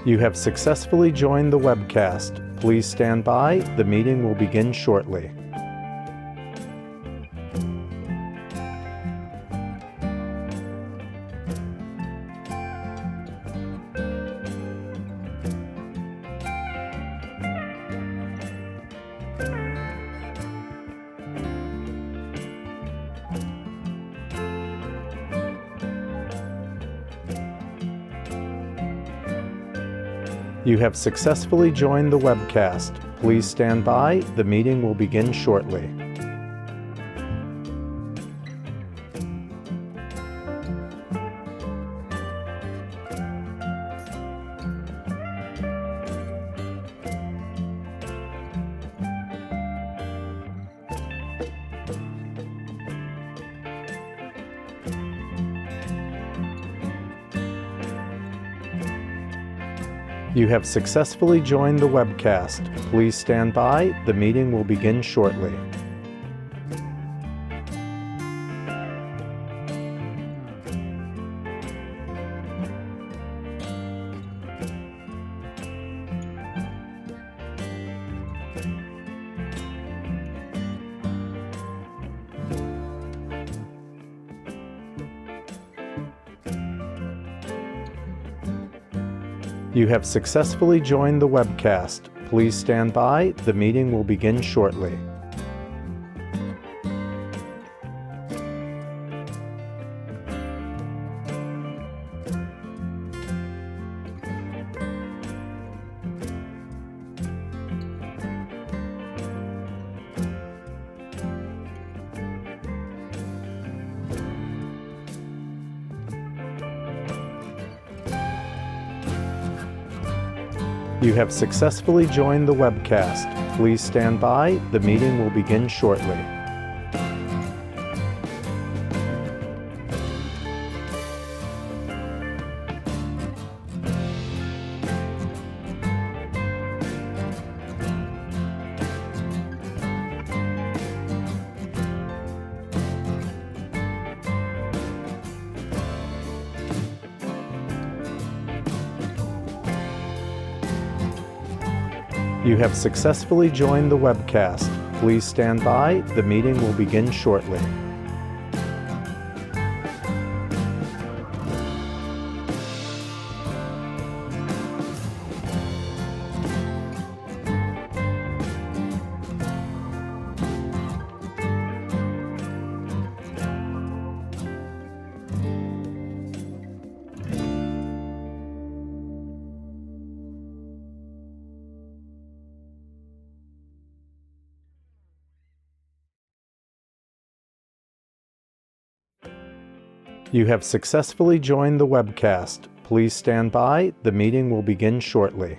You have successfully joined the webcast. Please stand by. The meeting will begin shortly. You have successfully joined the webcast. Please stand by. The meeting will begin shortly. You have successfully joined the webcast. Please stand by. The meeting will begin shortly. You have successfully joined the webcast. Please stand by. The meeting will begin shortly. You have successfully joined the webcast. Please stand by. The meeting will begin shortly. You have successfully joined the webcast. Please stand by. The meeting will begin shortly. You have successfully joined the webcast. Please stand by. The meeting will begin shortly.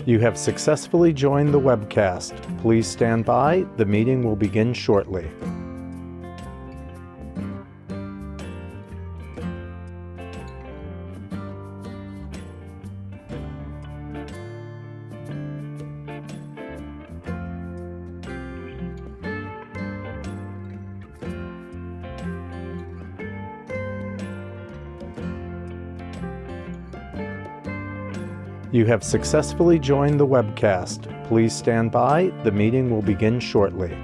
You have successfully joined the webcast. Please stand by. The meeting will begin shortly. You have successfully joined the webcast. Please stand by. The meeting will begin shortly.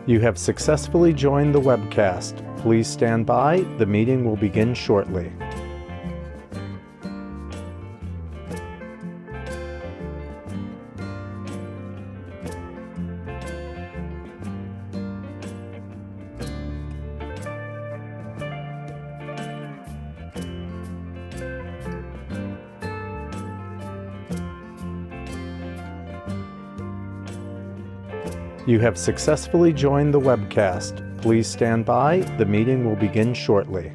You have successfully joined the webcast. Please stand by. The meeting will begin shortly. You have successfully joined the webcast. Please stand by. The meeting will begin shortly.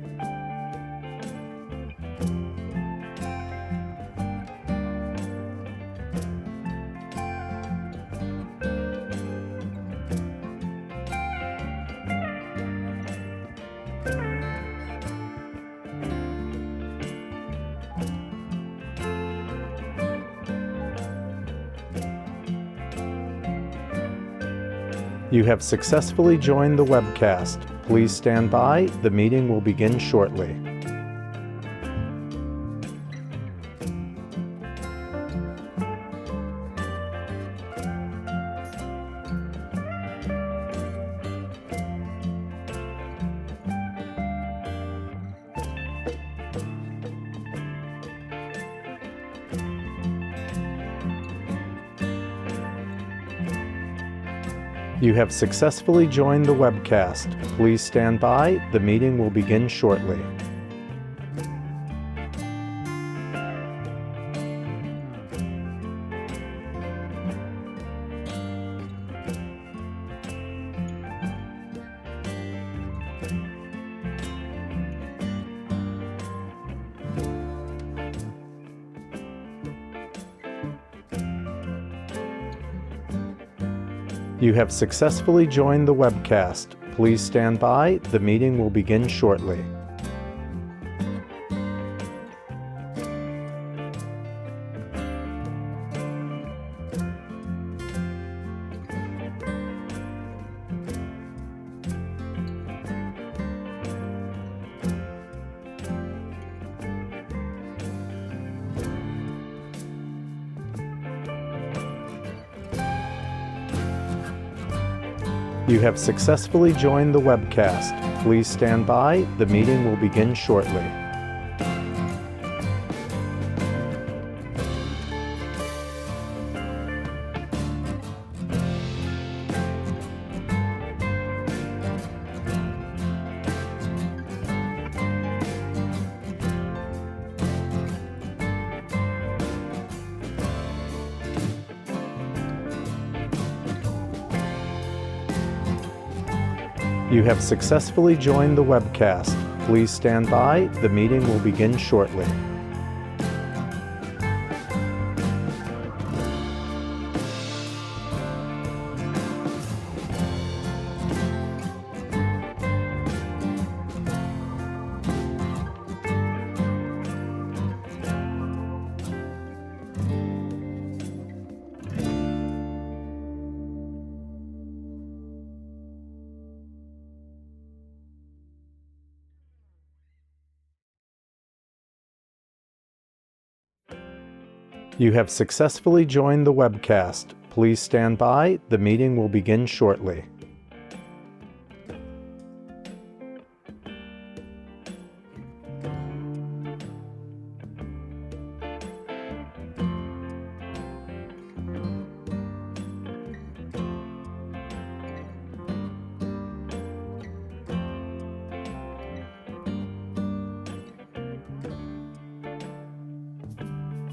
You have successfully joined the webcast. Please stand by. The meeting will begin shortly. You have successfully joined the webcast. Please stand by. The meeting will begin shortly. You have successfully joined the webcast. Please stand by. The meeting will begin shortly. You have successfully joined the webcast. Please stand by. The meeting will begin shortly. You have successfully joined the webcast. Please stand by. The meeting will begin shortly. You have successfully joined the webcast. Please stand by. The meeting will begin shortly.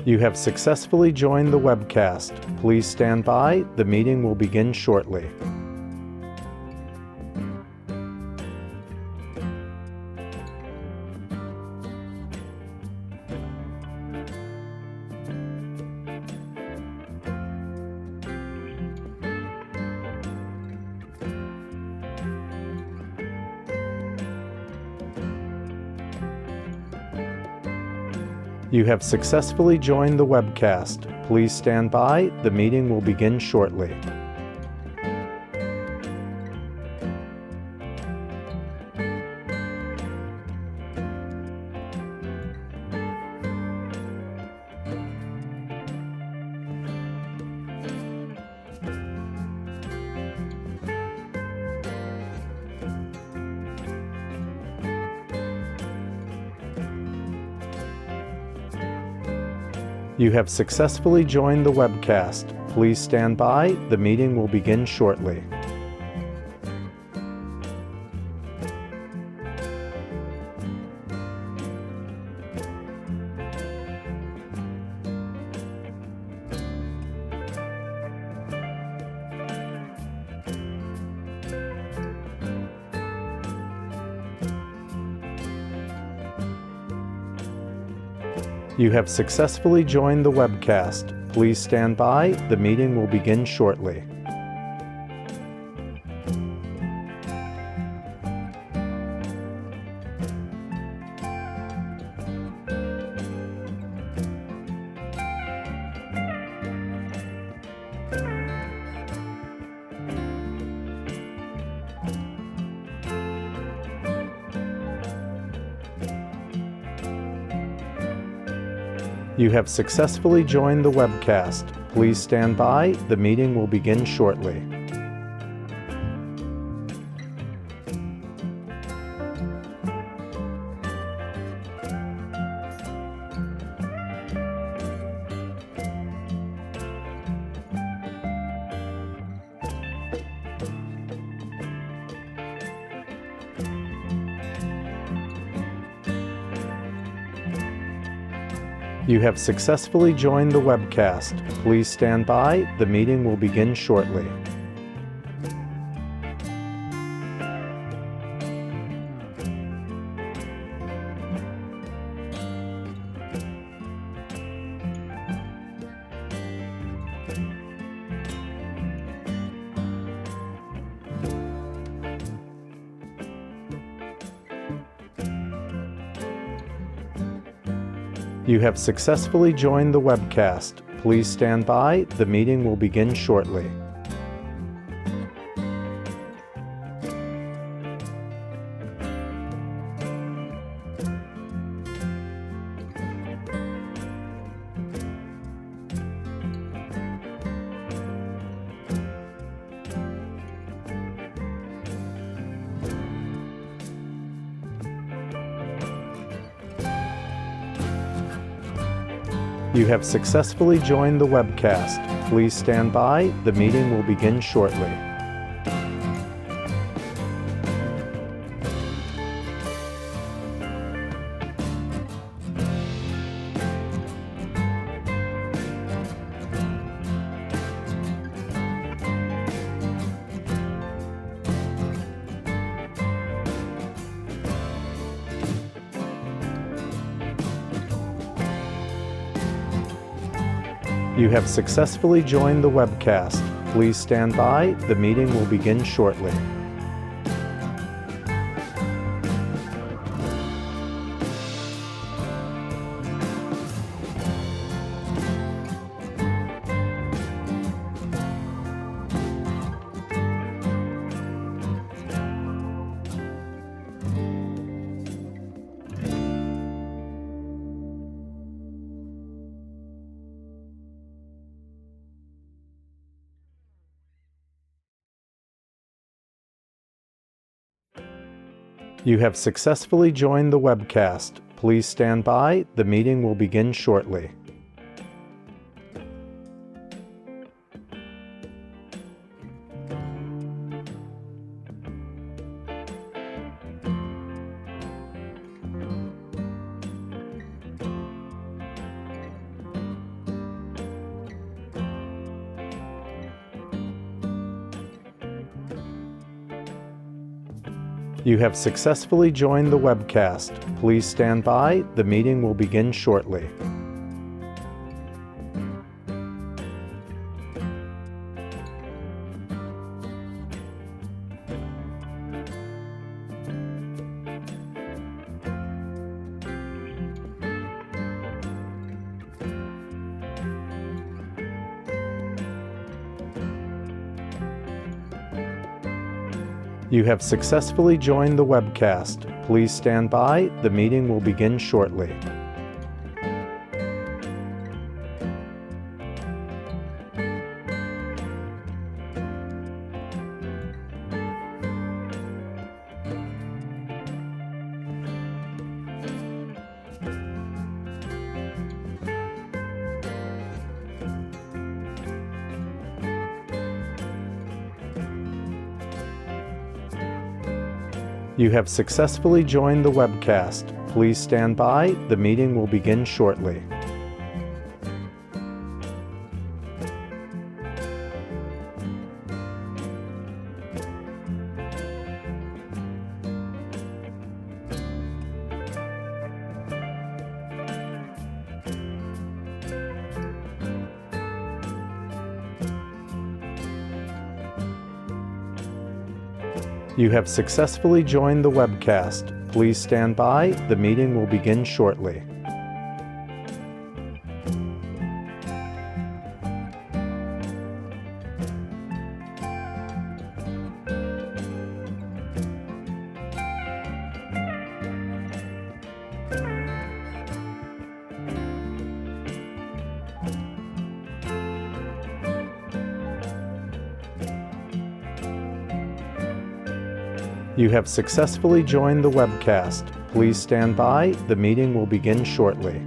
You have successfully joined the webcast. Please stand by. The meeting will begin shortly. You have successfully joined the webcast. Please stand by. The meeting will begin shortly. You have successfully joined the webcast. Please stand by. The meeting will begin shortly. You have successfully joined the webcast. Please stand by. The meeting will begin shortly. You have successfully joined the webcast. Please stand by. The meeting will begin shortly. You have successfully joined the webcast. Please stand by. The meeting will begin shortly. You have successfully joined the webcast. Please stand by. The meeting will begin shortly. You have successfully joined the webcast. Please stand by. The meeting will begin shortly. You have successfully joined the webcast. Please stand by. The meeting will begin shortly. You have successfully joined the webcast. Please stand by. The meeting will begin shortly. You have successfully joined the webcast. Please stand by. The meeting will begin shortly. You have successfully joined the webcast. Please stand by. The meeting will begin shortly. You have successfully joined the webcast. Please stand by. The meeting will begin shortly. You have successfully joined the webcast. Please stand by. The meeting will begin shortly. You have successfully joined the webcast. Please stand by. The meeting will begin shortly.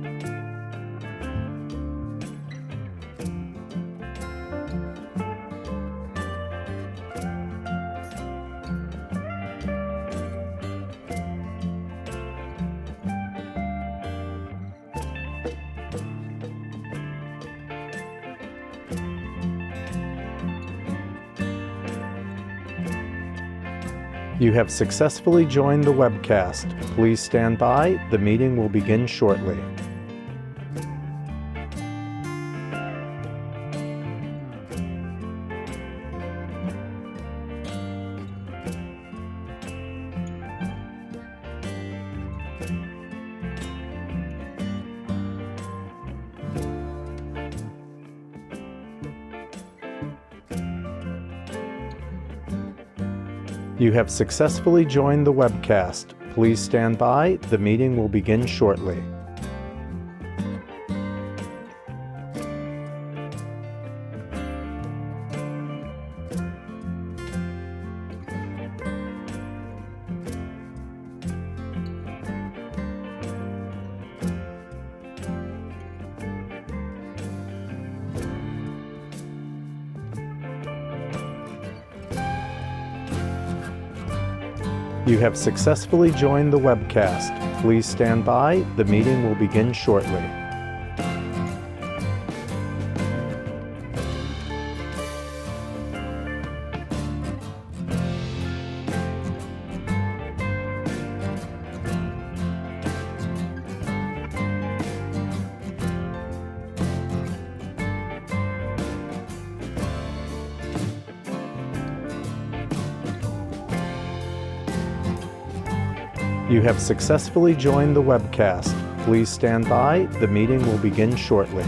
You have successfully joined the webcast. Please stand by. The meeting will begin shortly. You have successfully joined the webcast. Please stand by. The meeting will begin shortly. You have successfully joined the webcast. Please stand by. The meeting will begin shortly. You have successfully joined the webcast. Please stand by. The meeting will begin shortly.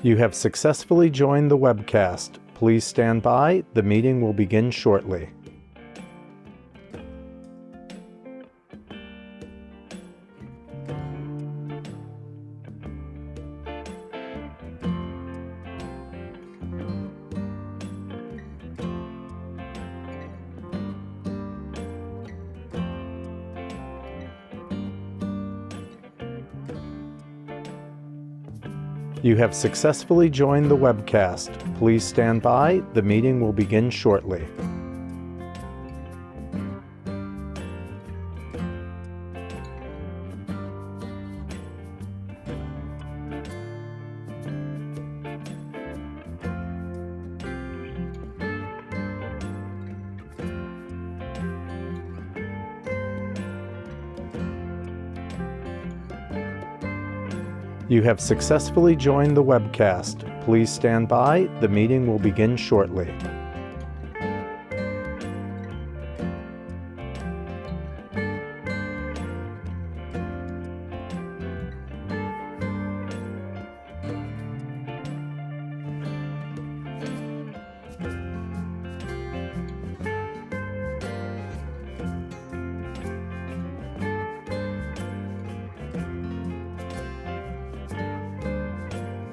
You have successfully joined the webcast. Please stand by. The meeting will begin shortly. You have successfully joined the webcast. Please stand by. The meeting will begin shortly. You have successfully joined the webcast. Please stand by. The meeting will begin shortly.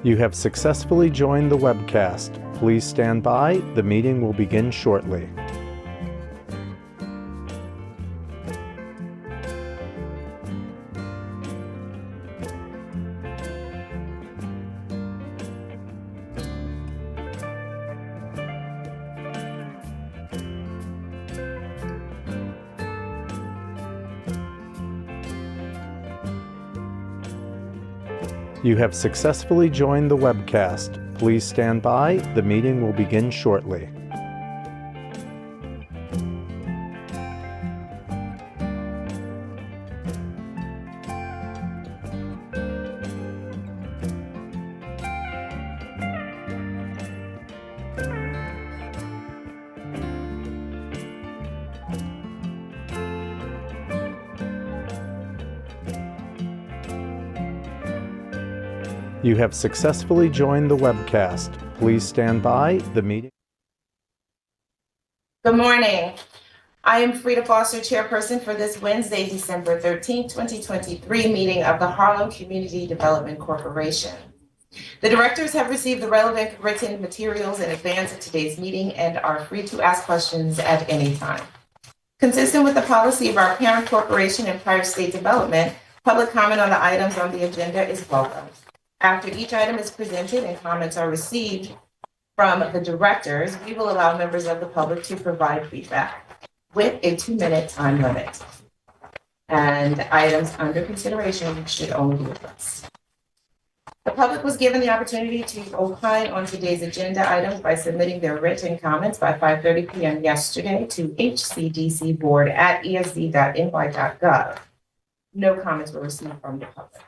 You have successfully joined the webcast. Please stand by. The meeting will begin shortly. You have successfully joined the webcast. Please stand by. The meeting will begin shortly. You have successfully joined the webcast. Please stand by. The meeting. Good morning. I am Frida Foster, chairperson for this Wednesday, December 13th, 2023 meeting of the Harlem Community Development Corporation. The directors have received the relevant written materials in advance of today's meeting and are free to ask questions at any time. Consistent with the policy of our parent corporation and prior state development, public comment on the items on the agenda is welcome. After each item is presented and comments are received from the directors, we will allow members of the public to provide feedback with a 2-minute time limit. And items under consideration should only be addressed. The public was given the opportunity to opine on today's agenda items by submitting their written comments by 5:30 p.m. yesterday to hcdcboard@esd.ny.gov. No comments were received from the public.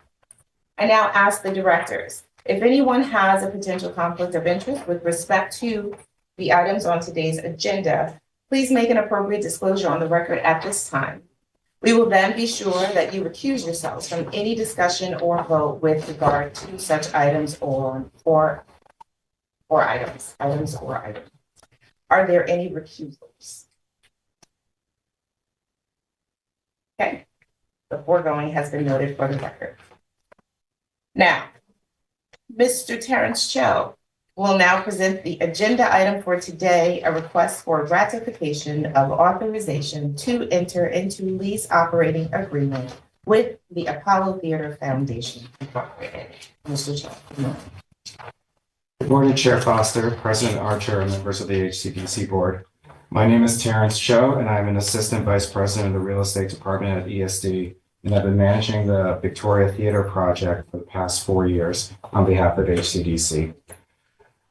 I now ask the directors, if anyone has a potential conflict of interest with respect to the items on today's agenda, please make an appropriate disclosure on the record at this time. We will then be sure that you recuse yourselves from any discussion or vote with regard to such items or items. Are there any recusals? Okay, the foregoing has been noted for the record. Now, Mr. Terrence Cho will now present the agenda item for today, a request for ratification of authorization to enter into lease operating agreement with the Apollo Theater Foundation Incorporated. Mr. Cho. Good morning, Chair Foster, President Archer, and members of the HCDC Board. My name is Terrence Cho, and I'm an Assistant Vice President of the Real Estate Department at ESD. And I've been managing the Victoria Theater project for the past 4 years on behalf of HCDC.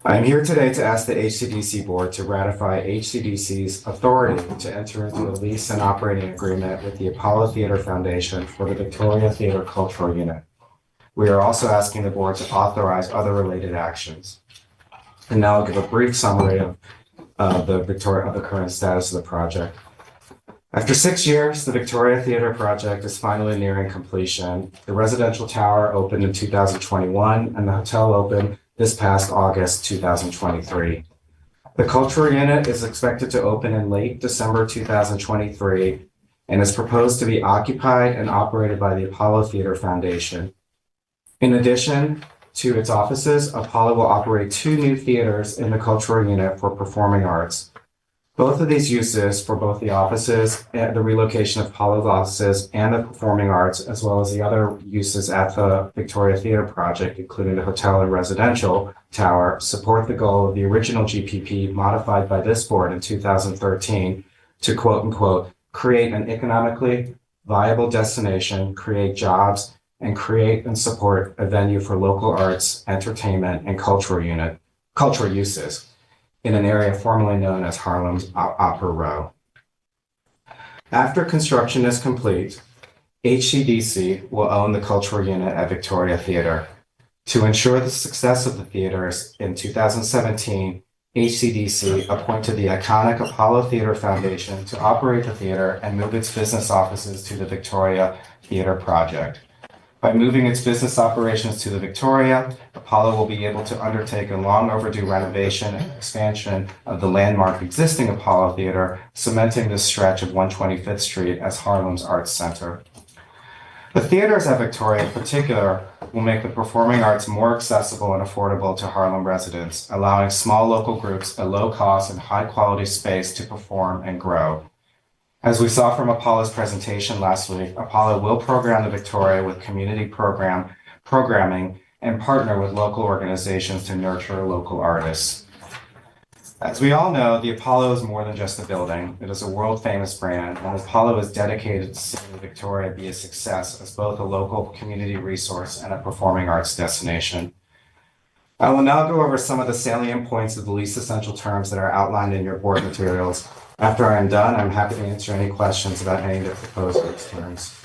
I am here today to ask the HCDC Board to ratify HCDC's authority to enter into a lease and operating agreement with the Apollo Theater Foundation for the Victoria Theater Cultural Unit. We are also asking the Board to authorize other related actions. And now I'll give a brief summary of the current status of the project. After 6 years, the Victoria Theater project is finally nearing completion. The residential tower opened in 2021 and the hotel opened this past August 2023. The cultural unit is expected to open in late December 2023 and is proposed to be occupied and operated by the Apollo Theater Foundation. In addition to its offices, Apollo will operate 2 new theaters in the cultural unit for performing arts. Both of these uses for both the offices and the relocation of Apollo's offices and the performing arts, as well as the other uses at the Victoria Theater project, including the hotel and residential tower, support the goal of the original GPP modified by this board in 2013 to quote unquote, create an economically viable destination, create jobs, and create and support a venue for local arts, entertainment, and cultural uses in an area formerly known as Harlem's Opera Row. After construction is complete, HCDC will own the cultural unit at Victoria Theater. To ensure the success of the theaters, in 2017, HCDC appointed the iconic Apollo Theater Foundation to operate the theater and move its business offices to the Victoria Theater project. By moving its business operations to the Victoria, Apollo will be able to undertake a long overdue renovation and expansion of the landmark existing Apollo Theater, cementing this stretch of 125th Street as Harlem's arts center. The theaters at Victoria in particular will make the performing arts more accessible and affordable to Harlem residents, allowing small local groups a low cost and high quality space to perform and grow. As we saw from Apollo's presentation last week, Apollo will program the Victoria with community programming and partner with local organizations to nurture local artists. As we all know, the Apollo is more than just a building. It is a world-famous brand, and Apollo is dedicated to seeing the Victoria be a success as both a local community resource and a performing arts destination. I will now go over some of the salient points of the least essential terms that are outlined in your board materials. After I am done, I'm happy to answer any questions about any of the proposed terms.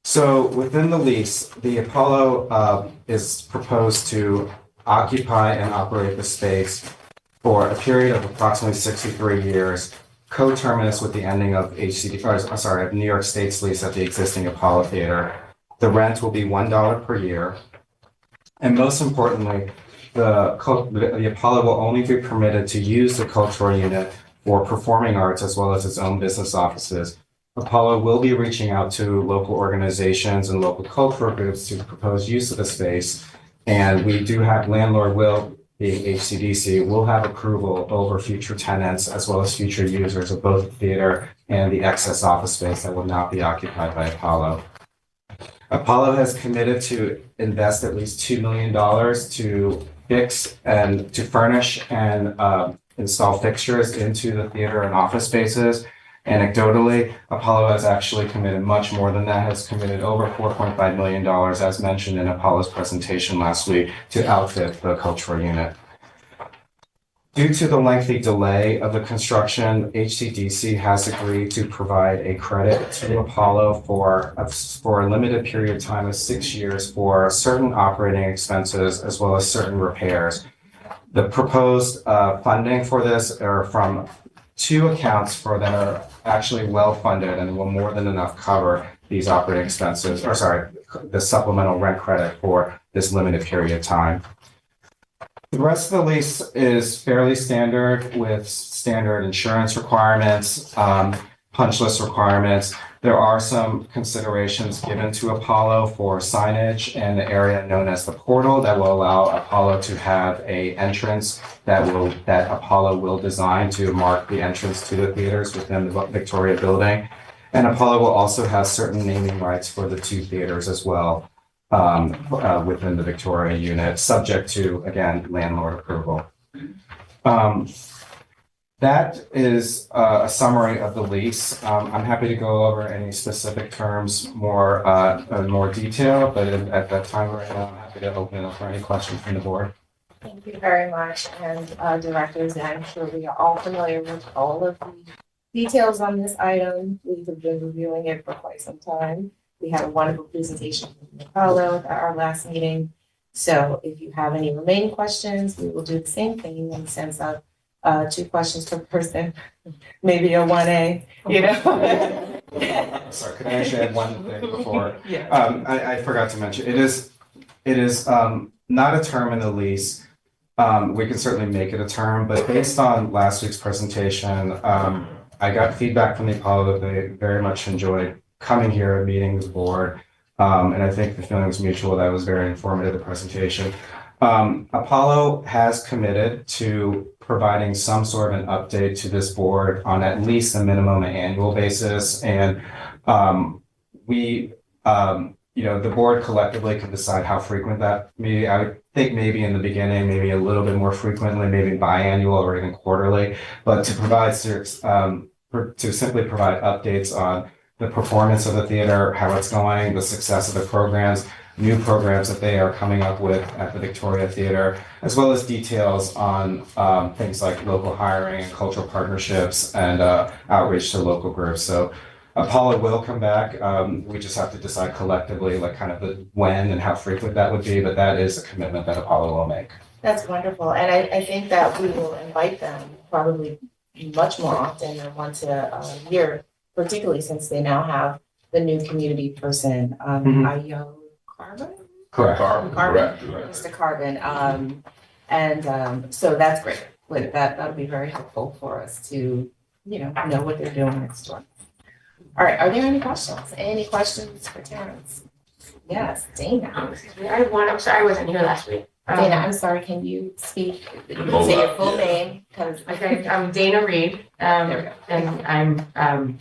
So within the lease, the Apollo is proposed to occupy and operate the space for a period of approximately 63 years, coterminous with the ending of of New York State's lease at the existing Apollo Theater. The rent will be $1 per year. And most importantly, the Apollo will only be permitted to use the cultural unit for performing arts as well as its own business offices. Apollo will be reaching out to local organizations and local cultural groups to propose use of the space. And we do have landlord will, being HCDC, will have approval over future tenants as well as future users of both the theater and the excess office space that will not be occupied by Apollo. Apollo has committed to invest at least $2 million to fix and to furnish and install fixtures into the theater and office spaces. Anecdotally, Apollo has actually committed much more than that, has committed over $4.5 million, as mentioned in Apollo's presentation last week, to outfit the cultural unit. Due to the lengthy delay of the construction, HCDC has agreed to provide a credit to Apollo for a limited period of time of 6 years for certain operating expenses as well as certain repairs. The proposed funding for this are from two accounts that are actually well funded and will more than enough cover these operating expenses, the supplemental rent credit for this limited period of time. The rest of the lease is fairly standard with standard insurance requirements, punch list requirements. There are some considerations given to Apollo for signage in the area known as the portal that will allow Apollo to have a entrance that Apollo will design to mark the entrance to the theaters within the Victoria building. And Apollo will also have certain naming rights for the two theaters as well within the Victoria unit, subject to, again, landlord approval. That is a summary of the lease. I'm happy to go over any specific terms in more detail, but at that time right now, I'm happy to open it up for any questions from the board. Thank you very much. And directors, I'm sure we are all familiar with all of the details on this item. We have been reviewing it for quite some time. We had a wonderful presentation from Apollo at our last meeting. So if you have any remaining questions, we will do the same thing in the sense of 2 questions per person, maybe a 1A, you know. Sorry, could I actually add one thing before? Yeah. I forgot to mention, it is not a term in the lease. We can certainly make it a term, but based on last week's presentation, I got feedback from the Apollo that they very much enjoyed coming here and meeting with the board. And I think the feeling was mutual. That was very informative, the presentation. Apollo has committed to providing some sort of an update to this board on at least a minimum annual basis. And the board collectively can decide how frequent that may be. I would think maybe in the beginning, maybe a little bit more frequently, maybe biannual or even quarterly, but to provide to simply provide updates on the performance of the theater, how it's going, the success of the programs, new programs that they are coming up with at the Victoria Theater, as well as details on things like local hiring and cultural partnerships and outreach to local groups. So Apollo will come back. We just have to decide collectively, like kind of the when and how frequent that would be, but that is a commitment that Apollo will make. That's wonderful. And I think that we will invite them probably much more often than once a year, particularly since they now have the new community person, Ayo Carbon? Correct. Mr. Carbon. So that's great. With that'll be very helpful for us to, know what they're doing next door. All right, are there any questions? Any questions for Terrence? Yes, Dana. I have one. I'm sorry I wasn't here last week. Dana, I'm sorry, can you speak? You can say your full name, because I'm Dana Reed, and I'm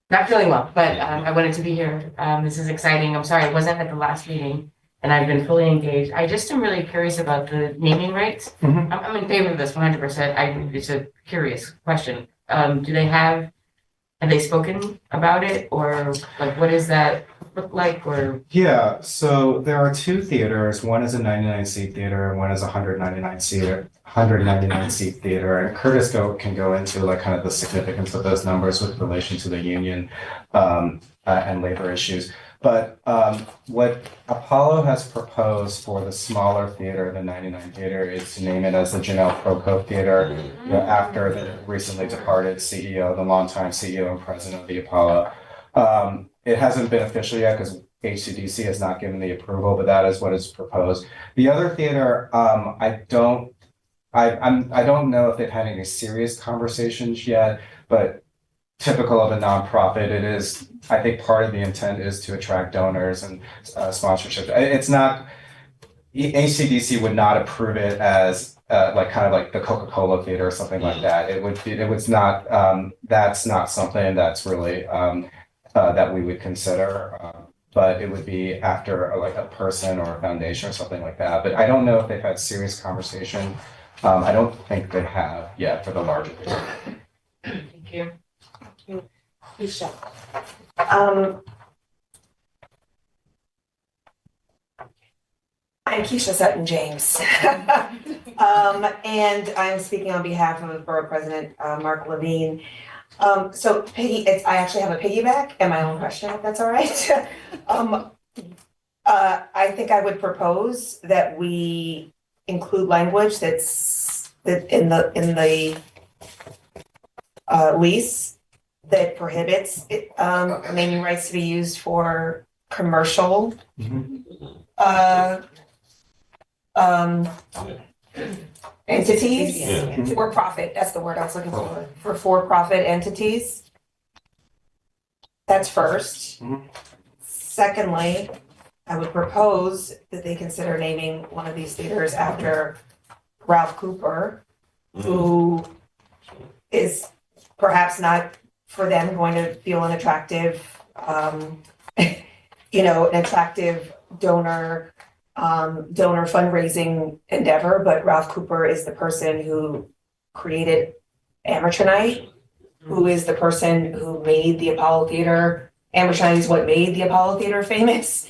not feeling well, but I wanted to be here. This is exciting. I'm sorry I wasn't at the last meeting, and I've been fully engaged. I just am really curious about the naming rights. Mhm. I'm in favor of this 100%. It's a curious question. Have they spoken about it, or like, what does that look like, or? Yeah, so there are two theaters. One is a 99-seat theater and one is a 199-seat theater. And can go into like kind of the significance of those numbers with relation to the union and labor issues. But what Apollo has proposed for the smaller theater, the 99 theater, is to name it as the Janelle Proco Theater, after the recently departed CEO, the longtime CEO and president of the Apollo. It hasn't been official yet because HCDC has not given the approval, but that is what is proposed. The other theater, I don't know if they've had any serious conversations yet, but typical of a nonprofit, it is, I think part of the intent is to attract donors and sponsorship. It's not, HCDC would not approve it as like kind of like the Coca-Cola theater or something like that. It was not, that's not something that's really, that we would consider, but it would be after like a person or a foundation or something like that. But I don't know if they've had serious conversation. I don't think they have yet for the larger theater. Thank you. Keisha. I'm Keisha Sutton James. And I'm speaking on behalf of Borough President Mark Levine. So Peggy, I actually have a piggyback and my own question, if that's all right. I think I would propose that we include language that in the lease that prohibits naming rights to be used for commercial entities. Yeah. For profit, that's the word I was looking for profit entities. That's first. Secondly, I would propose that they consider naming one of these theaters after Ralph Cooper, who is perhaps not for them going to feel an attractive, an attractive donor fundraising endeavor, but Ralph Cooper is the person who created Amateur Night, who is the person who made the Apollo Theater. Amateur Night is what made the Apollo Theater famous.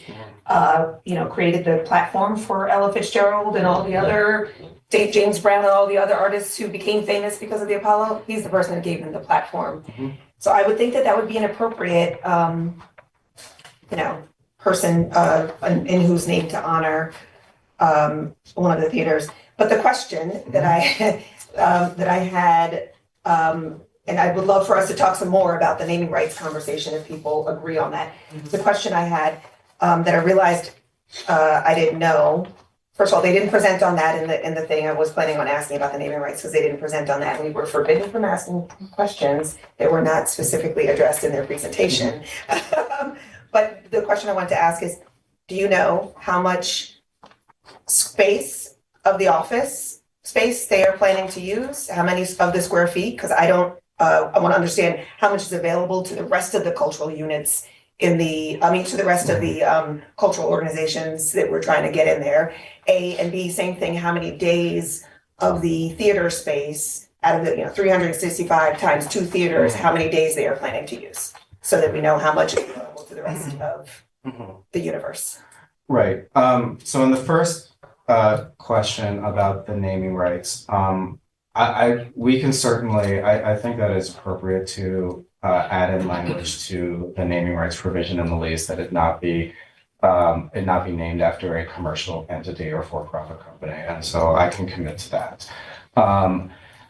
Created the platform for Ella Fitzgerald and all the other James Brown and all the other artists who became famous because of the Apollo. He's the person that gave them the platform. So I would think that would be an appropriate, person in whose name to honor one of the theaters. But the question that I had, and I would love for us to talk some more about the naming rights conversation if people agree on that. The question I had that I realized I didn't know. First of all, they didn't present on that in the thing. I was planning on asking about the naming rights because they didn't present on that. We were forbidden from asking questions that were not specifically addressed in their presentation. But the question I wanted to ask is, do you know how much space of the office space they are planning to use? How many of the square feet? Because I want to understand how much is available to the rest of the cultural units to the rest of the cultural organizations that we're trying to get in there. A, and B, same thing, how many days of the theater space out of the 365 times 2 theaters, how many days they are planning to use, so that we know how much is available to the rest of the universe. Right. So in the first question about the naming rights, we can certainly, I think that it's appropriate to add in language to the naming rights provision in the lease that it not be named after a commercial entity or for-profit company. And so I can commit to that.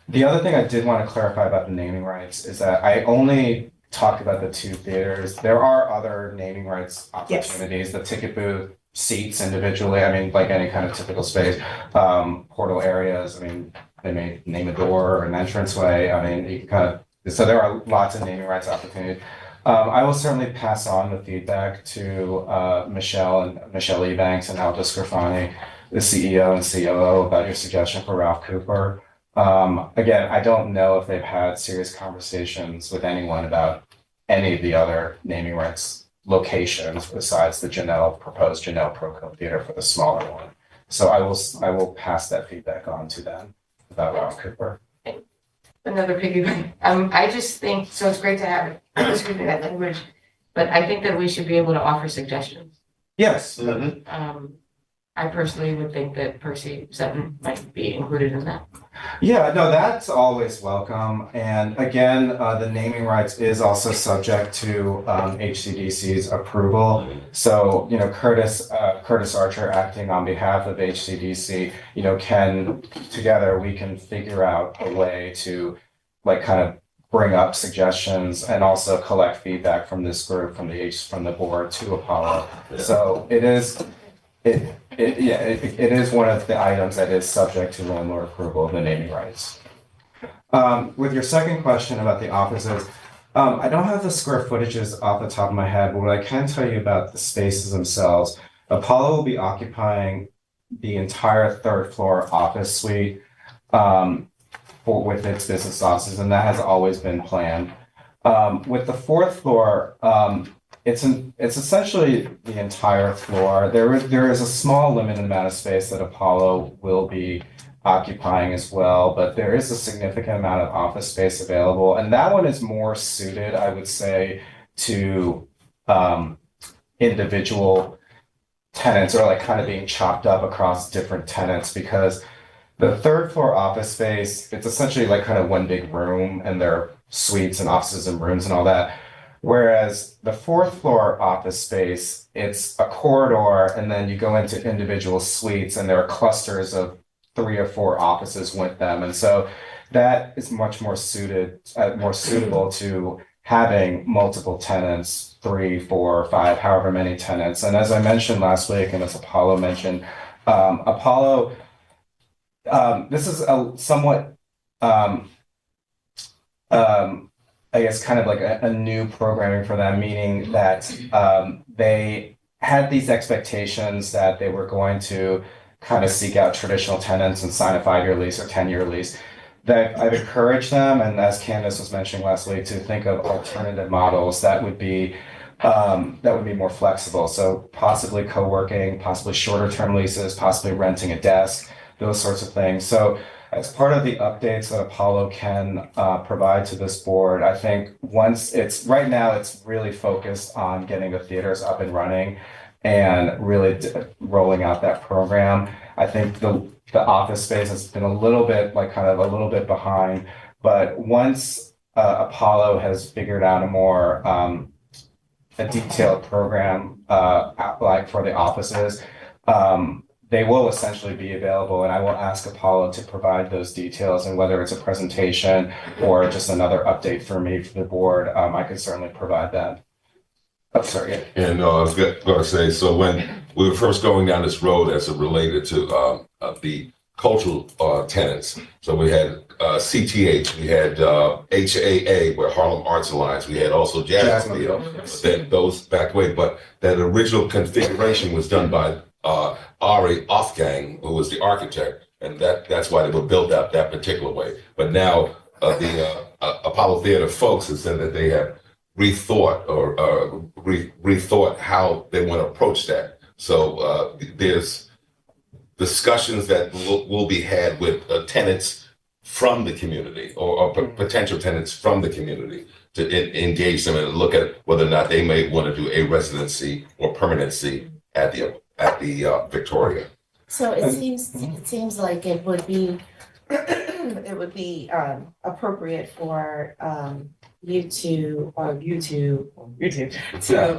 The other thing I did want to clarify about the naming rights is that I only talked about the 2 theaters. There are other naming rights opportunities, the ticket booth, seats individually, like any kind of typical space, portal areas, they may name a door or an entranceway. You can kind of, so there are lots of naming rights opportunities. I will certainly pass on the feedback to Michelle Ebanks and Aldo Scarfani, the CEO and COO, about your suggestion for Ralph Cooper. Again, I don't know if they've had serious conversations with anyone about any of the other naming rights locations besides the proposed Janelle Proco Theater for the smaller one. So I will pass that feedback on to them about Cooper. Another piggyback. I just think, so it's great to have, excuse me, that language, but I think that we should be able to offer suggestions. Yes. I personally would think that Percy Sutton might be included in that. Yeah, no, that's always welcome. And again, the naming rights is also subject to HCDC's approval. So, you know, Curtis Archer acting on behalf of HCDC, you know, we can figure out a way to like kind of bring up suggestions and also collect feedback from this group, from the board to Apollo. So it is one of the items that is subject to landlord approval of the naming rights. With your second question about the offices, I don't have the square footages off the top of my head, but what I can tell you about the spaces themselves, Apollo will be occupying the entire third floor office suite with its business offices, and that has always been planned. With the fourth floor, it's essentially the entire floor. There is a small limited amount of space that Apollo will be occupying as well, but there is a significant amount of office space available, and that one is more suited, I would say, to individual tenants, or like kind of being chopped up across different tenants, because the third floor office space, it's essentially like kind of one big room, and there are suites and offices and rooms and all that. Whereas the fourth floor office space, it's a corridor, and then you go into individual suites, and there are clusters of 3 or 4 offices with them. And so that is much more suitable to having multiple tenants, 3, 4, 5, however many tenants. And as I mentioned last week, and as Apollo mentioned, this is a somewhat, I guess, kind of like a new programming for them, meaning that they had these expectations that they were going to kind of seek out traditional tenants and sign a 5-year lease or 10-year lease. That I've encouraged them, and as Candace was mentioning last week, to think of alternative models that would be more flexible. So possibly co-working, possibly shorter term leases, possibly renting a desk, those sorts of things. So as part of the updates that Apollo can provide to this board, I think right now it's really focused on getting the theaters up and running and really rolling out that program. I think the office space has been a little bit behind, but once Apollo has figured out a detailed program like for the offices, they will essentially be available, and I will ask Apollo to provide those details, and whether it's a presentation or just another update for me for the board, I can certainly provide that. Oh, sorry. Yeah. And I was going to say, so when we were first going down this road as it related to the cultural tenants, so we had CTH, we had HAA, where Harlem Arts Alliance, we had also Jazz Theater, then those back away, but that original configuration was done by Ari Othgang, who was the architect, and that's why they were built out that particular way. But now the Apollo Theater folks have said that they have rethought how they want to approach that. So there's discussions that will be had with tenants from the community, or potential tenants from the community, to engage them and look at whether or not they may want to do a residency or permanency at the Victoria. So it seems like it would be appropriate for you to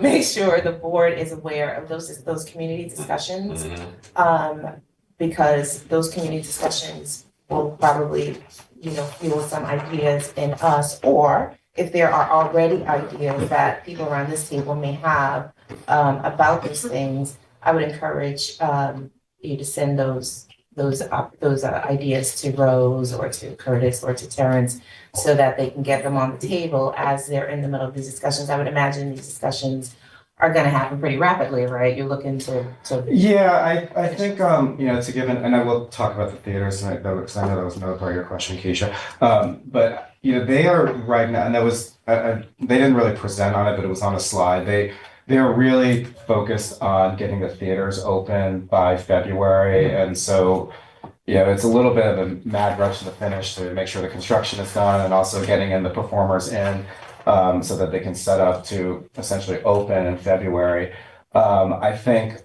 make sure the board is aware of those community discussions, because those community discussions will probably, fuel some ideas in us, or if there are already ideas that people around this table may have about those things, I would encourage you to send those ideas to Rose or to Curtis or to Terrence, so that they can get them on the table as they're in the middle of these discussions. I would imagine these discussions are going to happen pretty rapidly, right? You're looking to. Yeah, I think to give and I will talk about the theaters tonight, though, because I know that was another part of your question, Keisha. But they are right now, and that was they didn't really present on it, but it was on a slide. they're really focused on getting the theaters open by February. And so, it's a little bit of a mad rush to the finish to make sure the construction is done and also getting in the performers in so that they can set up to essentially open in February. I think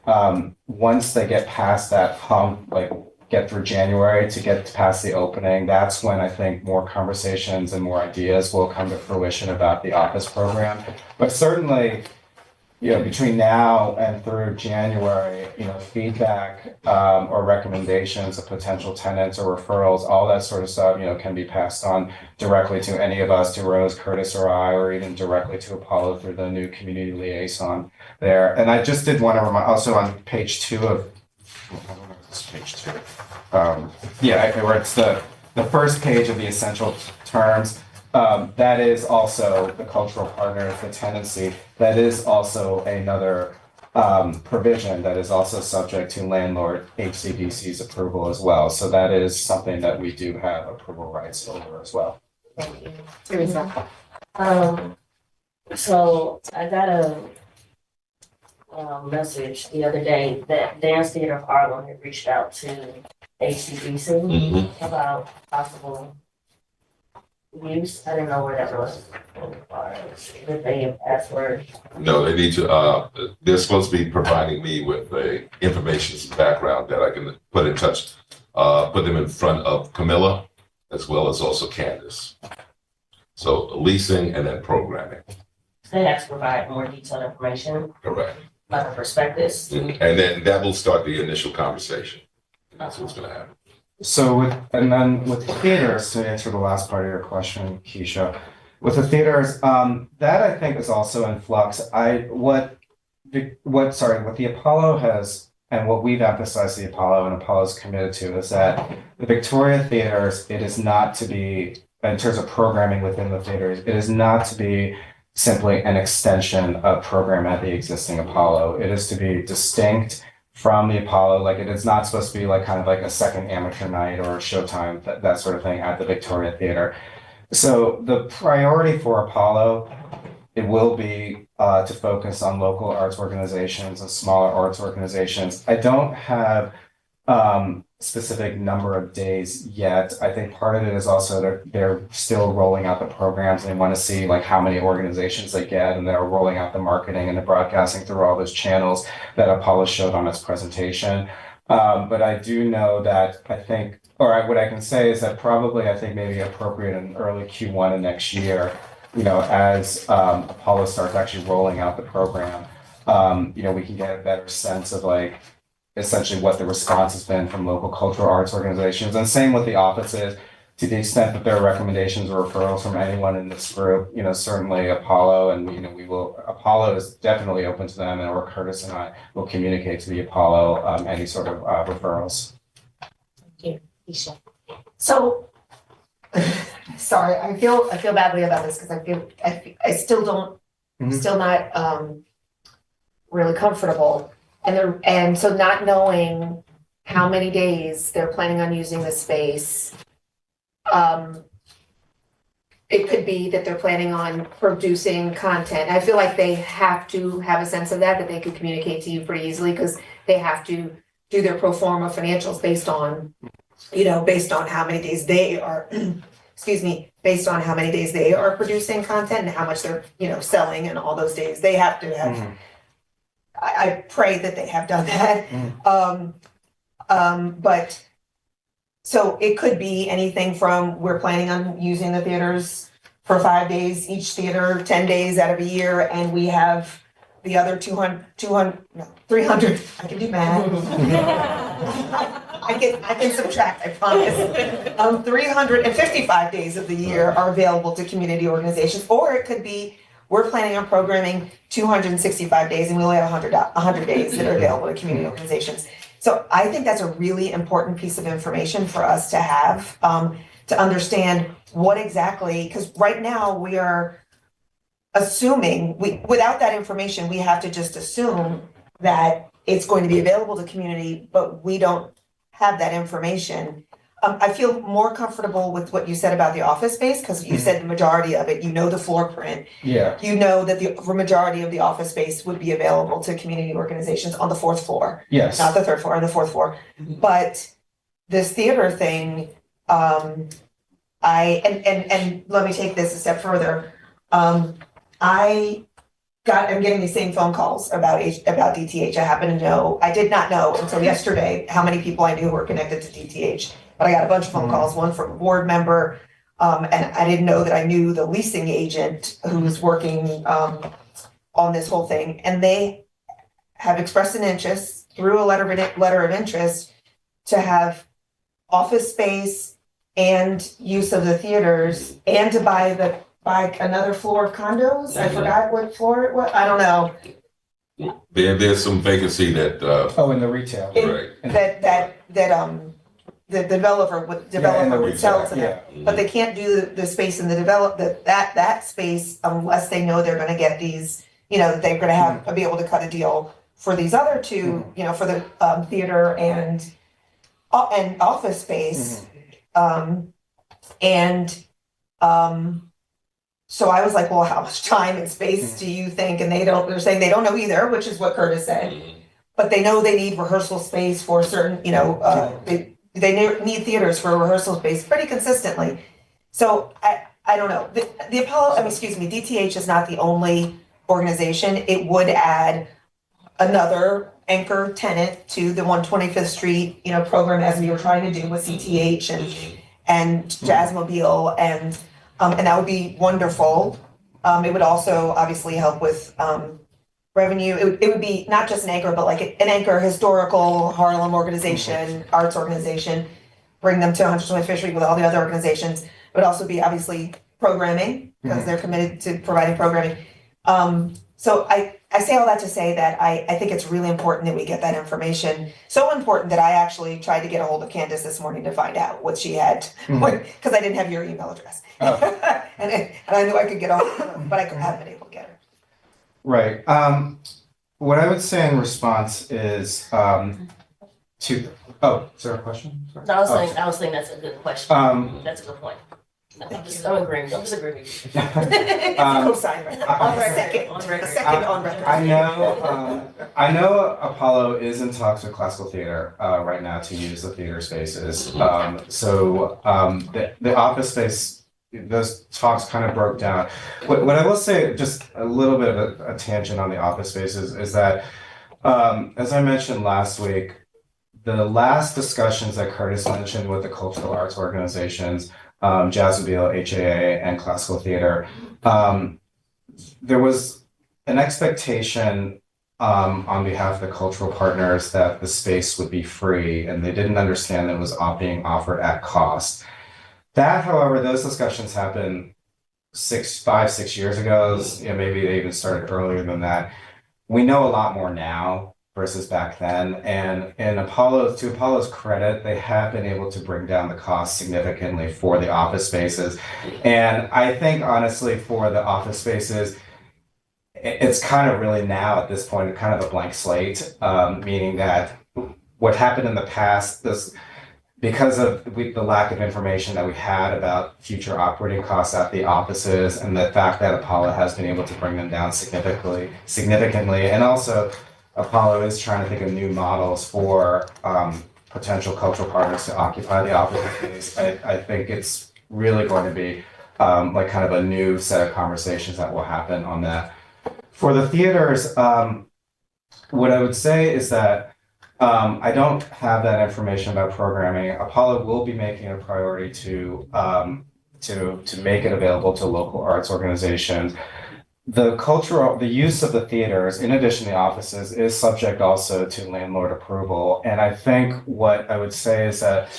once they get past that hump, like get through January to get past the opening, that's when I think more conversations and more ideas will come to fruition about the office program. But certainly, between now and through January, feedback or recommendations of potential tenants or referrals, all that sort of stuff, can be passed on directly to any of us, to Rose, Curtis, or I, or even directly to Apollo through the new community liaison there. And I just did want to remind, also on page 2 of, I don't know if it's page 2. Where it's the first page of the essential terms. That is also the cultural partners, the tenancy. That is also another provision that is also subject to landlord HCDC's approval as well. So that is something that we do have approval rights over as well. Thank you. Teresa. So I got a message the other day that Dance Theater of Harlem had reached out to HCDC about possible use. I didn't know where that was. That they have password. No, they need to, they're supposed to be providing me with a information background that I can put in touch, put them in front of Camilla, as well as also Candace. So leasing and then programming. They have to provide more detailed information, Correct. like a prospectus. And then that will start the initial conversation. That's what's gonna happen. So with the theaters, to answer the last part of your question, Keisha, with the theaters, that I think is also in flux. What the Apollo has, and what we've emphasized the Apollo and Apollo's committed to, is that the Victoria theaters, it is not to be, in terms of programming within the theaters, it is not to be simply an extension of program at the existing Apollo. It is to be distinct from the Apollo. Like, it is not supposed to be like kind of like a second amateur night or a showtime, that sort of thing at the Victoria Theater. So the priority for Apollo, it will be to focus on local arts organizations and smaller arts organizations. I don't have specific number of days yet. I think part of it is also they're still rolling out the programs, and they want to see like how many organizations they get, and they're rolling out the marketing and the broadcasting through all those channels that Apollo showed on its presentation. But I do know that what I can say is that probably I think maybe appropriate in early Q1 of next year, as Apollo starts actually rolling out the program, we can get a better sense of like essentially what the response has been from local cultural arts organizations. And same with the offices, to the extent that there are recommendations or referrals from anyone in this group, certainly Apollo, and Apollo is definitely open to them, or Curtis and I will communicate to the Apollo any sort of referrals. Thank you, Keisha. So, sorry, I feel badly about this because I still don't, still not really comfortable. And so not knowing how many days they're planning on using the space, it could be that they're planning on producing content. I feel like they have to have a sense of that they could communicate to you pretty easily, because they have to do their pro forma financials based on how many days they are, based on how many days they are producing content and how much they're, selling, and all those days they have to have. I pray that they have done that. But so it could be anything from, we're planning on using the theaters for 5 days, each theater 10 days out of a year, and we have the other 300, I can do math. I can subtract, I promise. 355 days of the year are available to community organizations, or it could be, we're planning on programming 265 days and we only have 100 days that are available to community organizations. So I think that's a really important piece of information for us to have, to understand what exactly, because right now we are assuming, without that information, we have to just assume that it's going to be available to community, but we don't have that information. I feel more comfortable with what you said about the office space, because you said the majority of it, you know the floor print. Yeah, You know that the majority of the office space would be available to community organizations on the fourth floor, yes. not the third floor, on the fourth floor. But this theater thing, and let me take this a step further. I'm getting these same phone calls about DTH. I happen to know, I did not know until yesterday how many people I knew were connected to DTH. But I got a bunch of phone calls, one from a board member, and I didn't know that I knew the leasing agent who's working on this whole thing. And they have expressed an interest through a letter of interest to have office space and use of the theaters, and to buy another floor of condos. I forgot what floor it was. I don't know. There's some vacancy that, Oh, in the retail. right. The developer would sell to them. Yeah. But they can't do the space in the that space unless they know they're gonna get these, that they're gonna be able to cut a deal for these other two, for the theater and office space. So I was like, well, how much time and space do you think? And they're saying they don't know either, which is what Curtis said. But they know they need rehearsal space for certain, they need theaters for rehearsal space pretty consistently. So I don't know. The Apollo, DTH is not the only organization. It would add another anchor tenant to the 125th Street, program, as we were trying to do with CTH and Jazzmobile, and that would be wonderful. It would also obviously help with revenue. It would be not just an anchor, but like an anchor historical Harlem organization, arts organization, bring them to 125th Street with all the other organizations. It would also be obviously programming, because they're committed to providing programming. So I say all that to say that I think it's really important that we get that information. So important that I actually tried to get a hold of Candace this morning to find out what she had, because I didn't have your email address. Oh. and I knew I could get a hold of her, but I haven't been able to get her. Right. What I would say in response is is there a question? Sorry. No, I was saying that's a good question. That's a good point. No, I'm agreeing with you. Co-sign right now. On record. Second on record. I know Apollo is in talks with Classical Theater right now to use the theater spaces. The office space, those talks kind of broke down. What I will say, just a little bit of a tangent on the office spaces, is that as I mentioned last week, the last discussions that Curtis mentioned with the cultural arts organizations, Jazzmobile, HAA, and Classical Theater, there was an expectation on behalf of the cultural partners that the space would be free, and they didn't understand that it was being offered at cost. That, however, those discussions happened 5-6 years ago. Maybe they even started earlier than that. We know a lot more now versus back then. And to Apollo's credit, they have been able to bring down the cost significantly for the office spaces. And I think, honestly, for the office spaces, it's kind of really now at this point, kind of a blank slate, meaning that what happened in the past, because of the lack of information that we had about future operating costs at the offices, and the fact that Apollo has been able to bring them down significantly, and also Apollo is trying to think of new models for potential cultural partners to occupy the office space. I think it's really going to be like kind of a new set of conversations that will happen on that. For the theaters, what I would say is that I don't have that information about programming. Apollo will be making a priority to make it available to local arts organizations. The use of the theaters, in addition to the offices, is subject also to landlord approval. And I think what I would say is that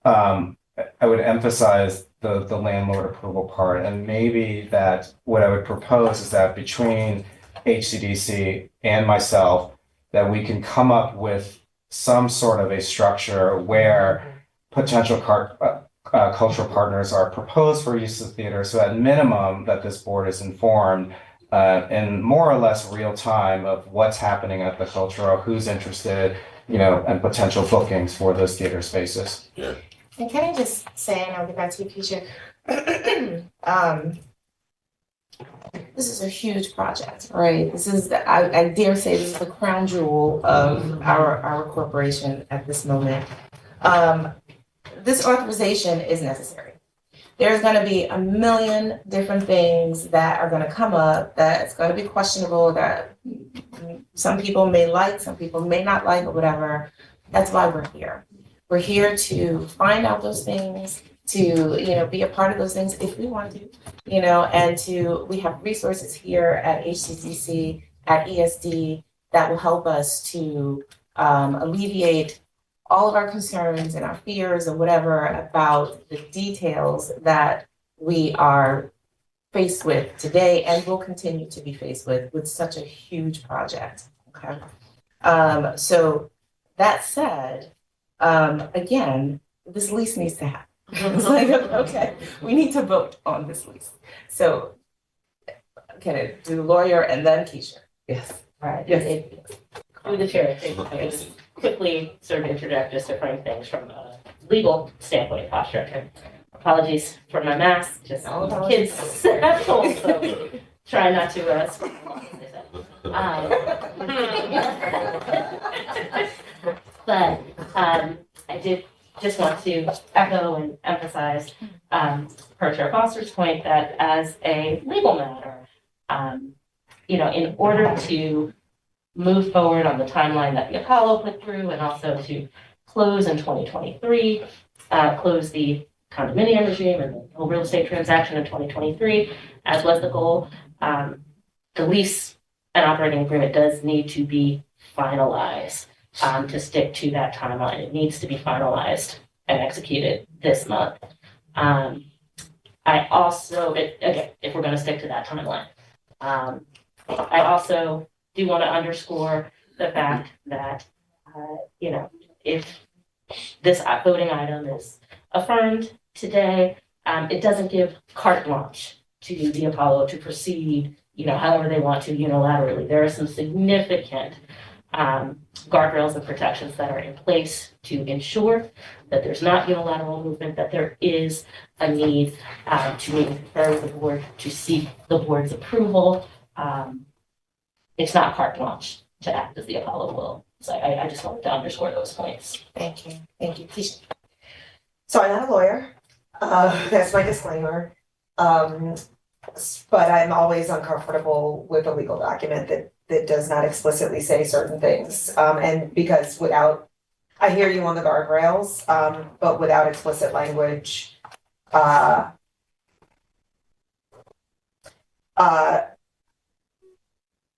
I would emphasize the landlord approval part, and maybe that what I would propose is that between HCDC and myself, that we can come up with some sort of a structure where potential cultural partners are proposed for use of theater. So at minimum, that this board is informed in more or less real time of what's happening at the cultural, who's interested, and potential bookings for those theater spaces. Yeah. And can I just say, and I'll get back to you, Keisha, this is a huge project, right? This is, I dare say, this is the crown jewel of our corporation at this moment. This authorization is necessary. There's gonna be a million different things that are gonna come up, that it's gonna be questionable, that some people may like, some people may not like, or whatever. That's why we're here. We're here to find out those things, to, be a part of those things if we want to, and we have resources here at HCCC, at ESD, that will help us to alleviate all of our concerns and our fears and whatever about the details that we are faced with today and will continue to be faced with such a huge project, okay? So that said, again, this lease needs to happen. It's like, okay, we need to vote on this lease. So can it do lawyer and then Keisha? Yes. Right. Yes. Through the chair, I think I can just quickly sort of interject just to frame things from a legal standpoint posture. Okay. Apologies for my mask, just kids at home, so try not to speak along, as they said. But I did just want to echo and emphasize per Chair Foster's point that as a legal matter, in order to move forward on the timeline that the Apollo put through and also to close in 2023, close the condominium regime and the whole real estate transaction in 2023, as was the goal, the lease and operating agreement does need to be finalized to stick to that timeline. It needs to be finalized and executed this month. I also, again, if we're going to stick to that timeline, I also do want to underscore the fact that, if this voting item is affirmed today, it doesn't give carte blanche to the Apollo to proceed, however they want to unilaterally. There are some significant guardrails and protections that are in place to ensure that there's not unilateral movement, that there is a need to meet with the board, to seek the board's approval. It's not carte blanche to act as the Apollo will. So I just wanted to underscore those points. Thank you. Thank you. Keisha. So I'm not a lawyer. That's my disclaimer. But I'm always uncomfortable with a legal document that does not explicitly say certain things. And because I hear you on the guardrails, but without explicit language,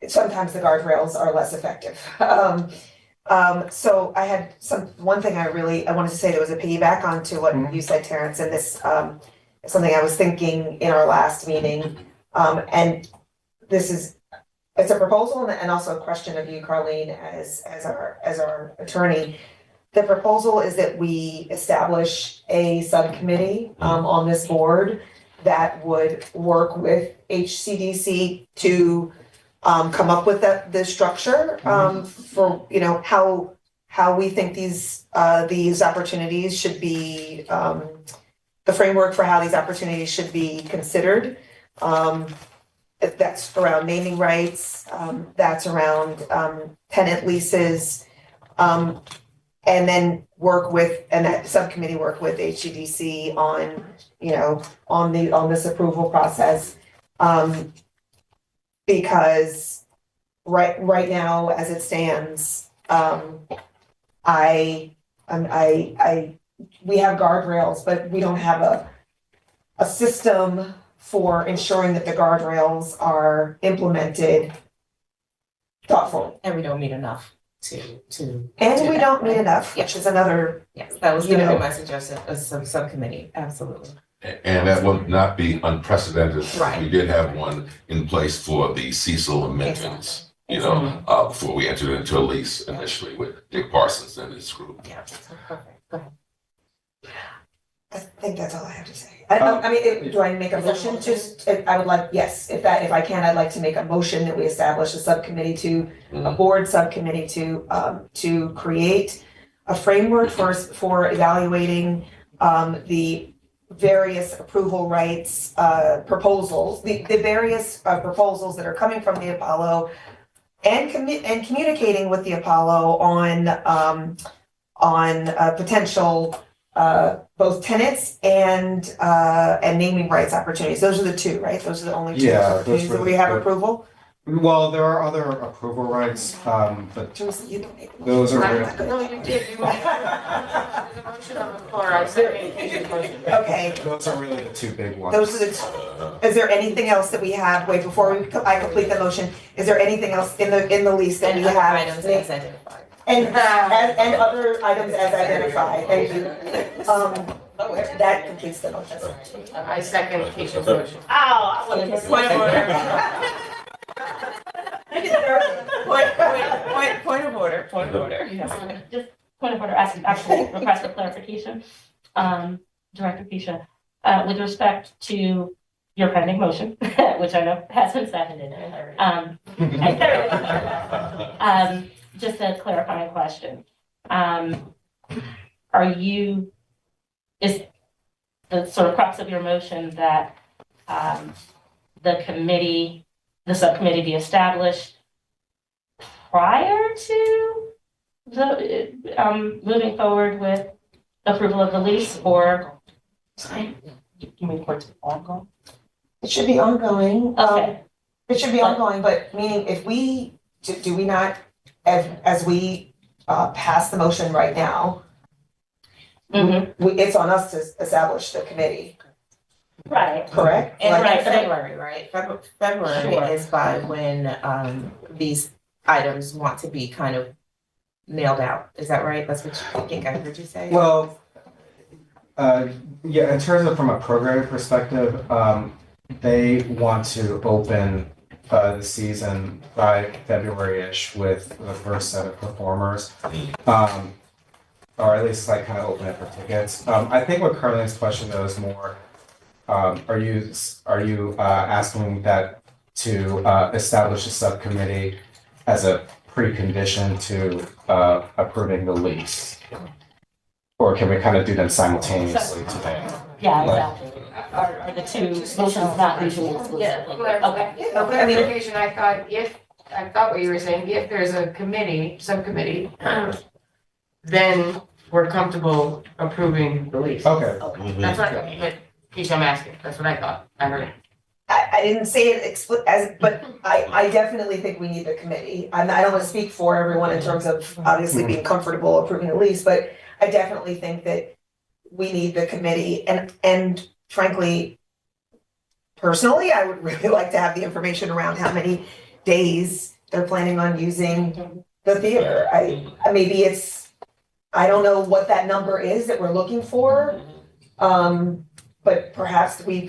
sometimes the guardrails are less effective. So I had one thing I wanted to say that was a piggyback onto what you said, Terrence, and this something I was thinking in our last meeting. And it's a proposal and also a question of you, Carlene, as our attorney. The proposal is that we establish a subcommittee on this board that would work with HCDC to come up with the structure for how we think these opportunities should be, the framework for how these opportunities should be considered. That's around naming rights, that's around tenant leases, and then that subcommittee work with HCDC on this approval process. Because right now, as it stands, we have guardrails, but we don't have a system for ensuring that the guardrails are implemented thoughtfully. And we don't meet enough to. And we don't meet enough, which is another. Yes, that was going to be my suggestion, a subcommittee, absolutely. And that would not be unprecedented. Right. We did have one in place for the Cecil amendments, before we entered into a lease initially with Dick Parsons and his group. Yeah, so perfect. Go ahead. I think that's all I have to say. Do I make a motion? I would like, yes, if I can, I'd like to make a motion that we establish a subcommittee a board subcommittee to create a framework for evaluating the various approval rights, proposals, the various proposals that are coming from the Apollo and communicating with the Apollo on potential both tenants and naming rights opportunities. Those are the two, right? Those are the only two Yeah, opportunities those that were we have the- approval? Well, there are other approval rights, but Teresa, you can make a those are. No, you did. You there's a motion on the floor. I second Keisha's motion. Okay, Those are really the two big ones. those are the, is there anything else that we have, wait, before I complete the motion, is there anything else in the list that we And other have? items as identified. And other items as identified, thank you. That completes the motion. I second Keisha's motion. Oh, I would have. Point of order. Point of order, point of order. Just point of order, actually request for clarification. Director Keisha, with respect to your pending motion, which I know has been seconded. Just a clarifying question. Is the sort of crux of your motion that the subcommittee be established prior to the moving forward with approval of the lease, or you mean for it to be ongoing? It should be ongoing. Okay. It should be ongoing, but meaning if we, do we not, as we pass the motion right now, it's on us to establish the committee, Right. correct? And Like- right, February, right? February Sure. is by when these items want to be kind of nailed out. Is that right? That's what I think I heard you say? Well, yeah, in terms of from a programming perspective, they want to open the season by February-ish with the first set of performers. Or at least like kind of open it for tickets. I think what Carlene's question though is more, are you asking that to establish a subcommittee as a precondition to approving the lease? Or can we kind of do them simultaneously today? Yeah, exactly. Are the two motions not mutually exclusive? Yeah, Okay. clarification, I thought what you were saying, if there's a subcommittee, then we're comfortable approving the lease. Okay. That's what, but Keisha, I'm asking, that's what I thought, I heard. I didn't say it but I definitely think we need the committee. I don't want to speak for everyone in terms of obviously being comfortable approving the lease, but I definitely think that we need the committee and frankly, personally, I would really like to have the information around how many days they're planning on using the theater. Maybe I don't know what that number is that we're looking for. But perhaps we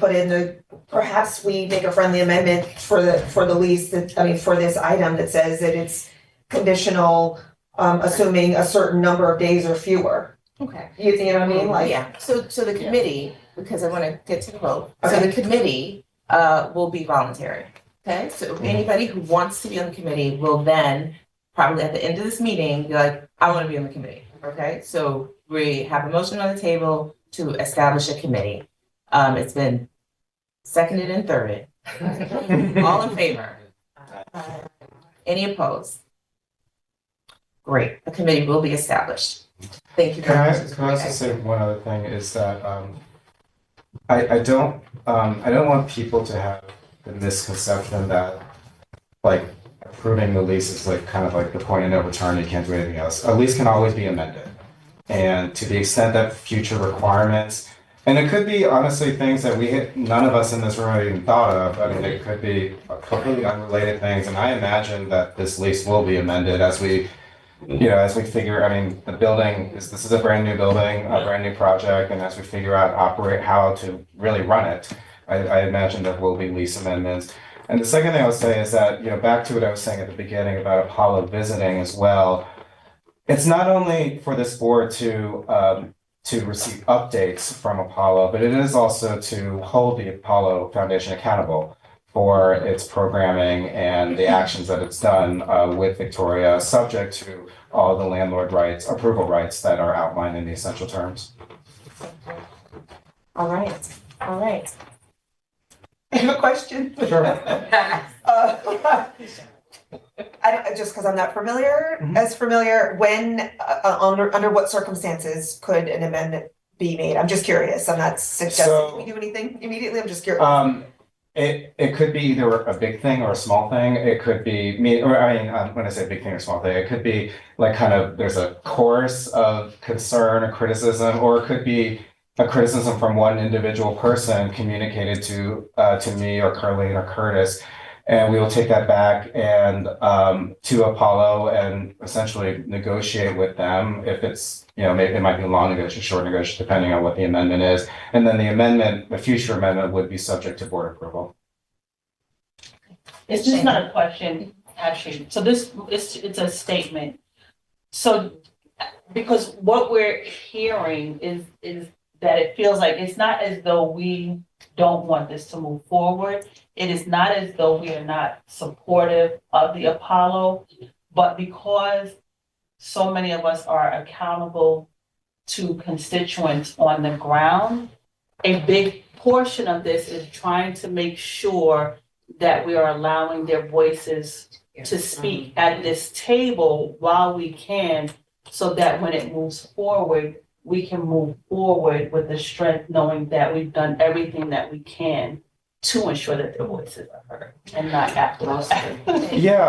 perhaps we make a friendly amendment for the lease for this item that says that it's conditional, assuming a certain number of days or fewer. Okay. You know what I mean? Like, Yeah, so the committee, because I want to get to the vote, so Okay. the committee will be voluntary. Okay, so anybody who wants to be on the committee will then probably at the end of this meeting be like, I want to be on the committee. Okay, so we have a motion on the table to establish a committee. It's been seconded and thirded. All in favor? Any opposed? Great, a committee will be established. Thank you Can very I, much. can I also say one other thing is that, I don't want people to have the misconception that like approving the lease is like kind of like the point of no return, you can't do anything else. A lease can always be amended. And to the extent that future requirements, and it could be honestly things that none of us in this room have even thought of. I mean, it could be completely unrelated things. And I imagine that this lease will be amended as we figure, I mean, this is a brand new building, a brand new project. And as we figure out how to really run it, I imagine there will be lease amendments. And the second thing I would say is that, back to what I was saying at the beginning about Apollo visiting as well, it's not only for this board to receive updates from Apollo, but it is also to hold the Apollo Foundation accountable for its programming and the actions that it's done with Victoria, subject to all the landlord rights, approval rights that are outlined in the essential terms. All right, all right. I have a question. Sure. Just because I'm not familiar, when, under what circumstances could an amendment be made? I'm just curious. I'm not suggesting we do anything immediately. I'm just curious. It could be either a big thing or a small thing. It could be when I say big thing or small thing, it could be like kind of there's a chorus of concern or criticism, or it could be a criticism from one individual person communicated to me or Carlene or Curtis. And we will take that back and to Apollo and essentially negotiate with them if it's, maybe it might be a long negotiation, short negotiation, depending on what the amendment is. And then the future amendment would be subject to board approval. It's just not a question, actually. So it's a statement. So, because what we're hearing is that it feels like it's not as though we don't want this to move forward. It is not as though we are not supportive of the Apollo, but because so many of us are accountable to constituents on the ground, a big portion of this is trying to make sure that we are allowing their voices to speak at this table while we can, so that when it moves forward, we can move forward with the strength, knowing that we've done everything that we can to ensure that their voices are heard and not afterwards. Yeah,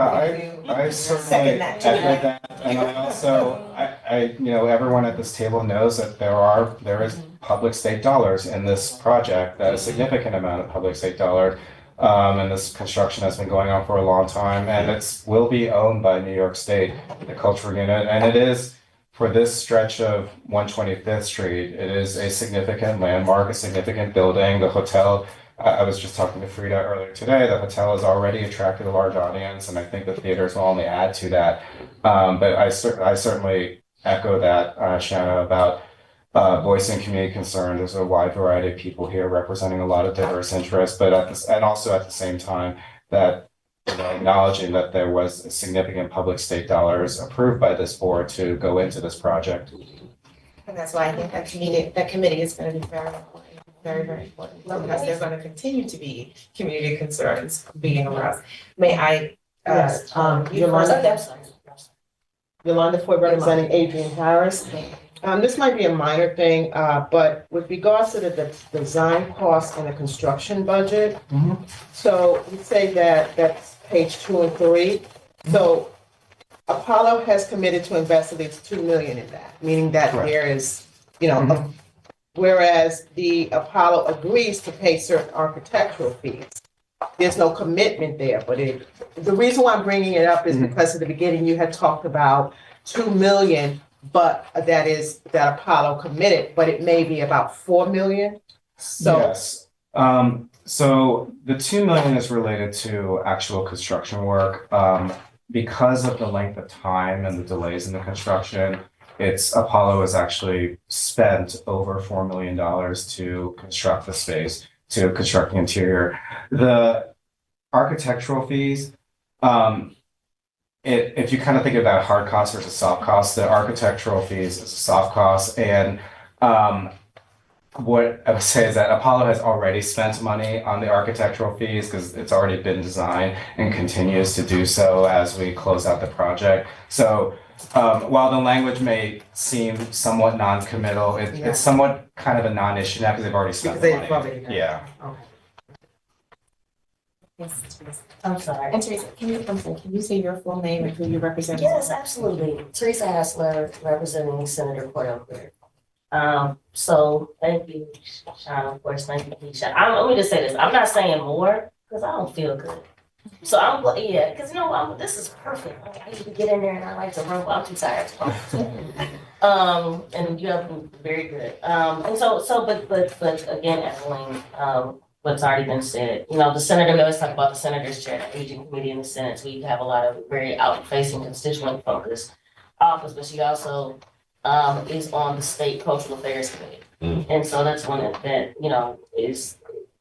I certainly Second that. echo that. And I also, everyone at this table knows that there is public state dollars in this project, that a significant amount of public state dollars. And this construction has been going on for a long time, and will be owned by New York State, the cultural unit, and it is, for this stretch of 125th Street, it is a significant landmark, a significant building. The hotel, I was just talking to Frida earlier today, the hotel has already attracted a large audience, and I think the theaters will only add to that. But I certainly echo that, Shanna, about voicing community concern. There's a wide variety of people here representing a lot of diverse interests, but also at the same time that acknowledging that there was significant public state dollars approved by this board to go into this project. And that's why I think that committee is going to be very important, very, very important, because there's going to continue to be community concerns being aroused. May I? Yes, Yolanda Foy representing Adrian Harris. This might be a minor thing, but with regards to the design costs and the construction budget, so you say that's page 2 and 3. So Apollo has committed to invest at least $2 million in that, meaning that Correct. there is, whereas the Apollo agrees to pay certain architectural fees. There's no commitment there, but the reason why I'm bringing it up is because at the beginning you had talked about $2 million, but that Apollo committed, but it may be about $4 million. So yes. So the $2 million is related to actual construction work. Because of the length of time and the delays in the construction, Apollo has actually spent over $4 million to construct the space, to construct the interior. The architectural fees, if you kind of think about hard costs versus soft costs, the architectural fees is a soft cost. And what I would say is that Apollo has already spent money on the architectural fees because it's already been designed and continues to do so as we close out the project. So while the language may seem somewhat non-committal, it's somewhat kind of a non-issue now because they've already spent the money. Yeah. Yes, Teresa. I'm sorry. And Teresa, can you say your full name and who you represent? Yes, absolutely. Teresa Hassler, representing Senator Cordell Clear. So thank you, Sean, of course, thank you, Keisha. Let me just say this. I'm not saying more because I don't feel good. So because this is perfect. I need to get in there and I like to run. Well, I'm too tired to talk. And you have been very good. And but again, Evelyn, what's already been said, the senator, we always talk about the senator's chair, the aging committee in the Senate. We have a lot of very out-facing constituent focused office, but she also is on the state cultural affairs committee. And so that's one that is,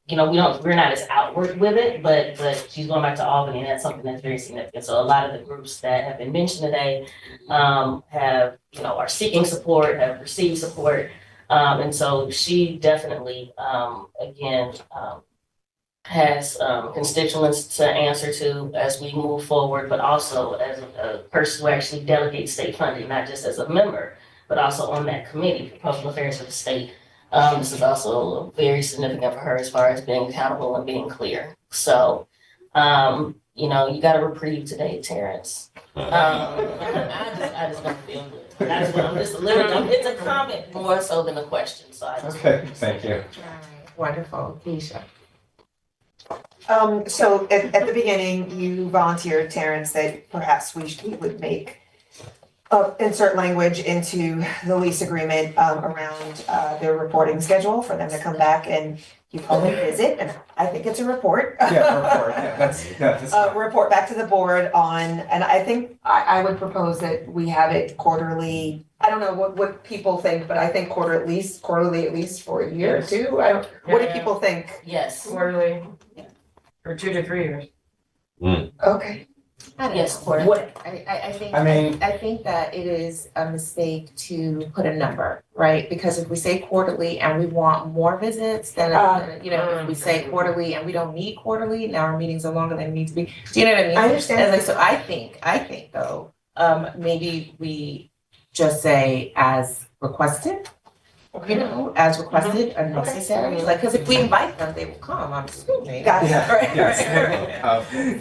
we're not as outward with it, but she's going back to Albany, and that's something that's very significant. So a lot of the groups that have been mentioned today have, are seeking support, have received support. And so she definitely, again, has constituents to answer to as we move forward, but also as a person who actually delegates state funding, not just as a member, but also on that committee for public affairs of the state. This is also very significant for her as far as being accountable and being clear. So, you know, you got a reprieve today, Terrence. I just don't feel good. I'm just a little, it's a comment more so than a question, so I just. Okay, thank you. All right, wonderful, Keisha. So at the beginning, you volunteered, Terrence, that perhaps we would make insert language into the lease agreement around their reporting schedule for them to come back and you call it a visit, and I think it's a report. Report back to the board on, and I think I would propose that we have it quarterly. I don't know what people think, but I think quarterly at least for a year or two. What do people think? Yes. Quarterly, for 2 to 3 years. Okay. I don't Yes, know. quarterly. What, I think, I think that it is a mistake to put a number, right? Because if we say quarterly and we want more visits, then, you know, if we say quarterly and we don't need quarterly, now our meetings are longer than they need to be. Do you know what I mean? I understand. And like, so I think though, maybe we just say as requested, you know, as requested and necessary. Like, because if we invite them, they will come, I'm assuming. Got it.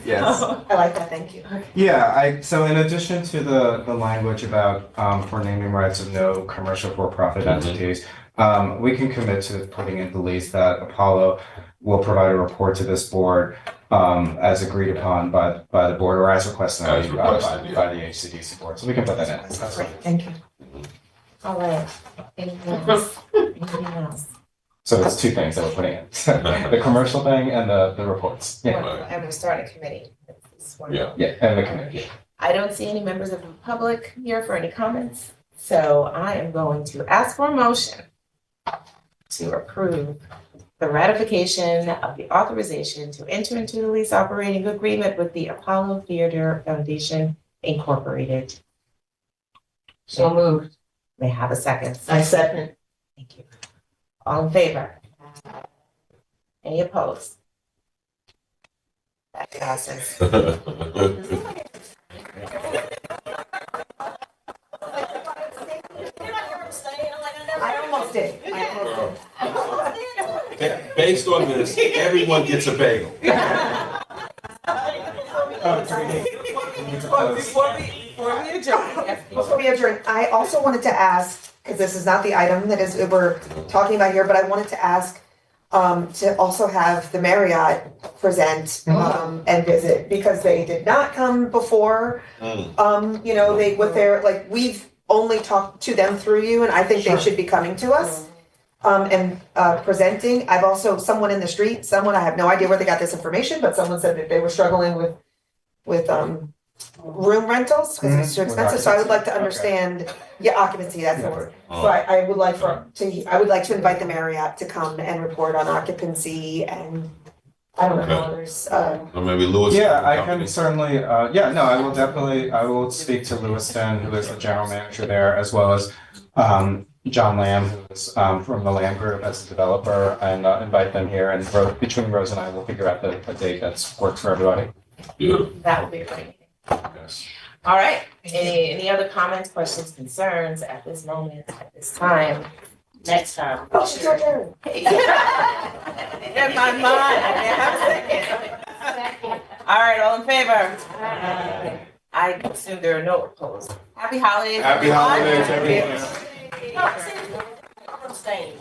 Yes. I like that, thank you. Yeah, so in addition to the language about for naming rights of no commercial for-profit entities, we can commit to putting in the lease that Apollo will provide a report to this board as agreed upon by the board or as requested by the HCDC board. So we can put that in. That's Great, thank you. All right, anything else? Anything else? So it's 2 things that we're putting in. The commercial thing and the reports. Yeah. Wonderful. And we're starting a committee. It's wonderful. Yeah, and the committee. I don't see any members of the public here for any comments, so I am going to ask for a motion to approve the ratification of the authorization to enter into the lease operating agreement with the Apollo Theater Foundation Incorporated. So moved. May I have a second? I second. Thank you. All in favor? Any opposed? That passes. I almost did. Based on this, everyone gets a bagel. Before we adjourn, I also wanted to ask, because this is not the item that we're talking about here, but I wanted to ask to also have the Marriott present and visit, because they did not come before. You know, they with their, like, we've only talked to them through you, and I think they should be coming to us and presenting. I've also, someone in the street, I have no idea where they got this information, but someone said that they were struggling with room rentals because it's too expensive. So I would like to understand, occupancy, that's the word. So I would like to invite the Marriott to come and report on occupancy and I don't know, others. Or maybe Lewis. Yeah, I can certainly, I will speak to Lewiston, who is the general manager there, as well as John Lamb, who is from the Lamb Group as a developer, and invite them here, and between Rose and I, we'll figure out a date that works for everybody. Beautiful. That would be a great meeting. Yes. All right, any other comments, questions, concerns at this moment, at this time? Next time. Oh, she's right there. In my mind, I didn't have a second. All right, all in favor? I assume there are no opposed. Happy holidays. Happy holidays, everyone. I'm staying.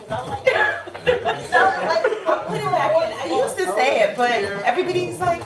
I used to say it, but everybody's like,